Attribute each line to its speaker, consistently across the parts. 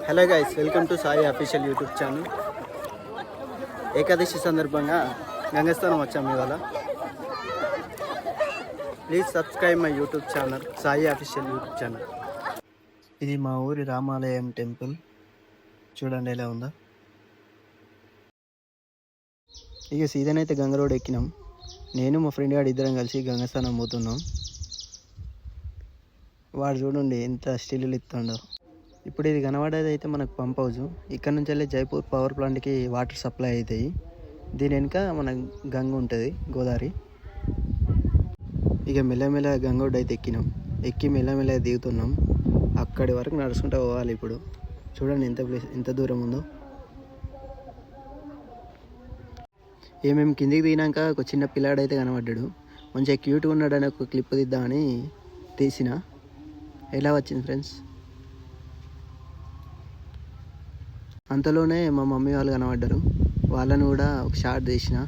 Speaker 1: Hello guys, welcome to Sai official YouTube channel. Ekadashi సందర్భంగా గంగస్థానం వచ్చాము ఇవాళ. Please subscribe my YouTube channel, Sai official YouTube channel. ఇది మా ఊరి రామాలయం టెంపుల్. చూడండి ఎలా ఉందో. ఇక సీజన్ అయితే గంగ రోడ్ ఎక్కినాం. నేను మా ఫ్రెండ్ గారు ఇద్దరం కలిసి గంగస్థానం పోతున్నాం. వాడు చూడండి ఎంత స్టిల్లు ఇస్తుండో. ఇప్పుడు ఇది కనబడేది అయితే మనకు పంప్ హౌస్. ఇక్కడ నుంచి వెళ్ళి జైపూర్ పవర్ ప్లాంట్కి వాటర్ సప్లై అవుతాయి. దీని వెనుక మన గంగ ఉంటుంది, గోదావరి. ఇక మెల్లమెల్ల గంగ రోడ్ అయితే ఎక్కి మెల్లమెల్ల దిగుతున్నాం. అక్కడి వరకు నడుచుకుంటూ పోవాలి. ఇప్పుడు చూడండి ఎంత దూరం ఉందో. మేము కిందికి దిగినాక ఒక చిన్న పిల్లాడు అయితే కనబడ్డాడు. మంచిగా క్యూట్గా ఉన్నాడని ఒక క్లిప్ తీద్దామని తీసిన. ఎలా వచ్చింది ఫ్రెండ్స్? అంతలోనే మా మమ్మీ వాళ్ళు కనబడ్డారు. వాళ్ళని కూడా ఒక షాట్ తీసిన.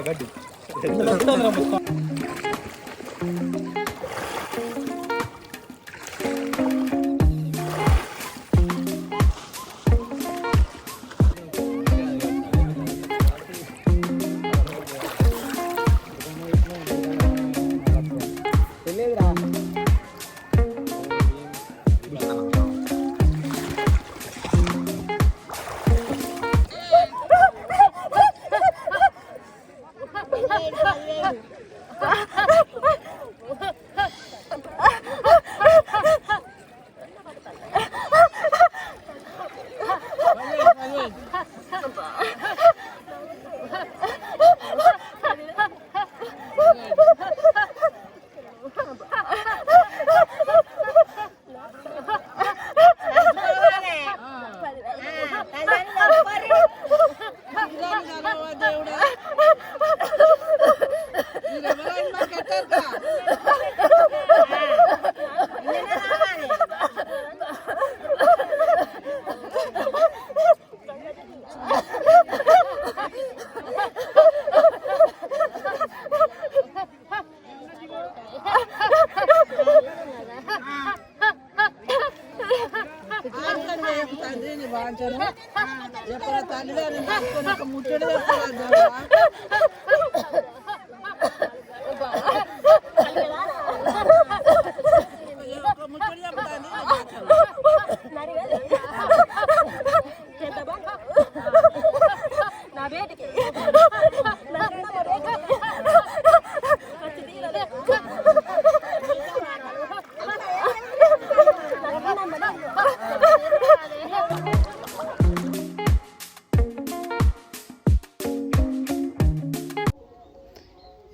Speaker 1: గడ్డి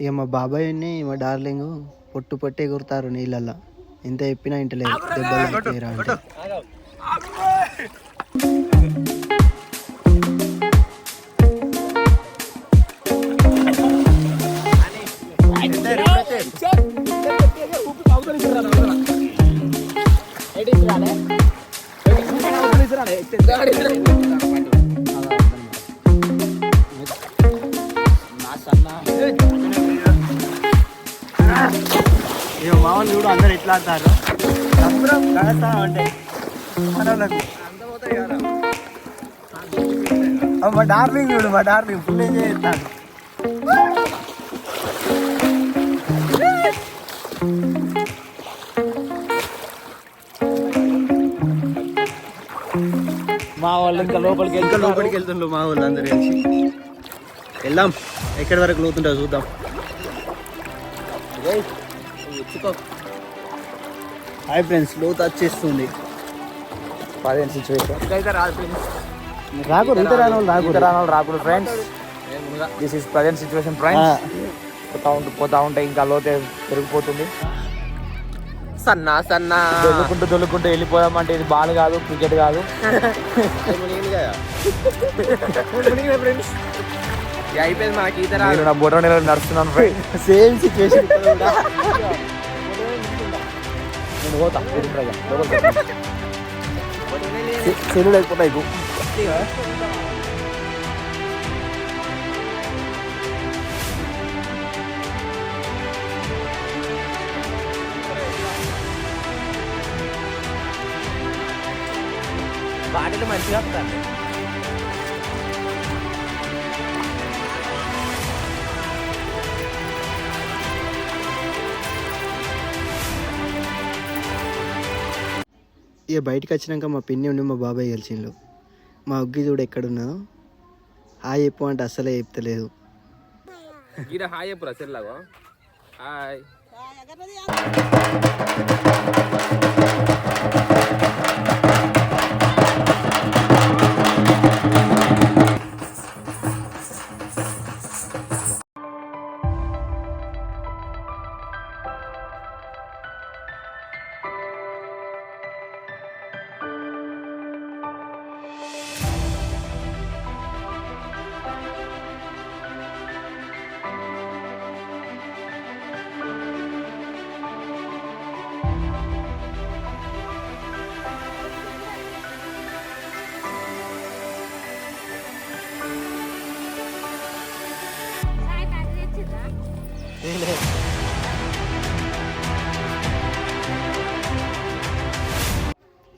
Speaker 1: ఇక మా బాబాయ్ని మా డార్లింగ్ పొట్టే కుడతారు నీళ్ళల్లో. ఎంత చెప్పినా ఇంటలేదు. దెబ్బలు అంటే మామూలు చూడు, అందరు ఇట్లా ఆడతారు. సంబరం గడతాం అంటే మనకు మా డార్లింగ్ చూడు, మా డార్లింగ్ ఫుల్ ఎంజాయ్ చేస్తాను. మా వాళ్ళు ఇంకా లోపలికి వెళ్తుండ్రు. మా వాళ్ళు అందరు కలిసి వెళ్దాం. ఎక్కడి వరకు లోతుంటో చూద్దాం. హాయ్ ఫ్రెండ్స్, లోతు వచ్చేస్తుంది. సిచ్యువేషన్ రాకూడదు friends. This is present situation friends.
Speaker 2: పోతా ఉంటే ఇంకా లోతే పెరిగిపోతుంది. సన్నా దొల్లుకుంటూ వెళ్ళిపోదామంటే ఇది బాల్ కాదు, క్రికెట్ కాదు. అయిపోయింది మనకి ఈత రాదు. నా బోట నడుస్తున్నాను.
Speaker 1: సేమ్ సిచ్యువేషన్
Speaker 2: నేను పోతా చెల్లు లేకపోతే వాటిలో మంచిగా వస్తుంది.
Speaker 1: ఇక బయటకు వచ్చినాక మా పిన్ని ఉండి మా బాబాయ్ కలిసిండు. మా ఉగ్గి చూడు ఎక్కడున్నదో. హాయ్ చెప్పు అంటే అస్సలే చెప్తలేదు.
Speaker 2: హాయ్ చెప్పురా సెల్లాగో. హాయ్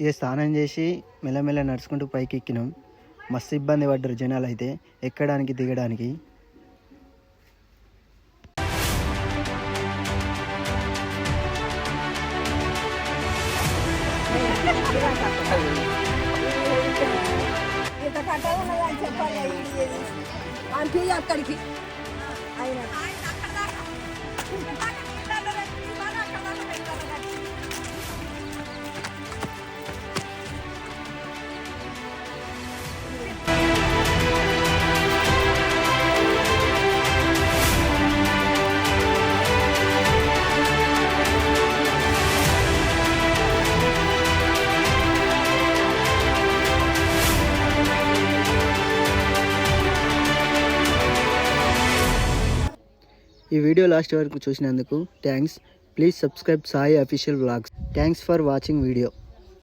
Speaker 1: ఇక స్నానం చేసి మెల్లమెల్ల నడుచుకుంటూ పైకి ఎక్కినాం. మస్తు ఇబ్బంది పడ్డారు జనాలు అయితే ఎక్కడానికి దిగడానికి.
Speaker 3: అక్కడికి
Speaker 1: ఈ వీడియో లాస్ట్ వరకు చూసినందుకు thanks. Please subscribe Sai official vlogs. Thanks for watching video.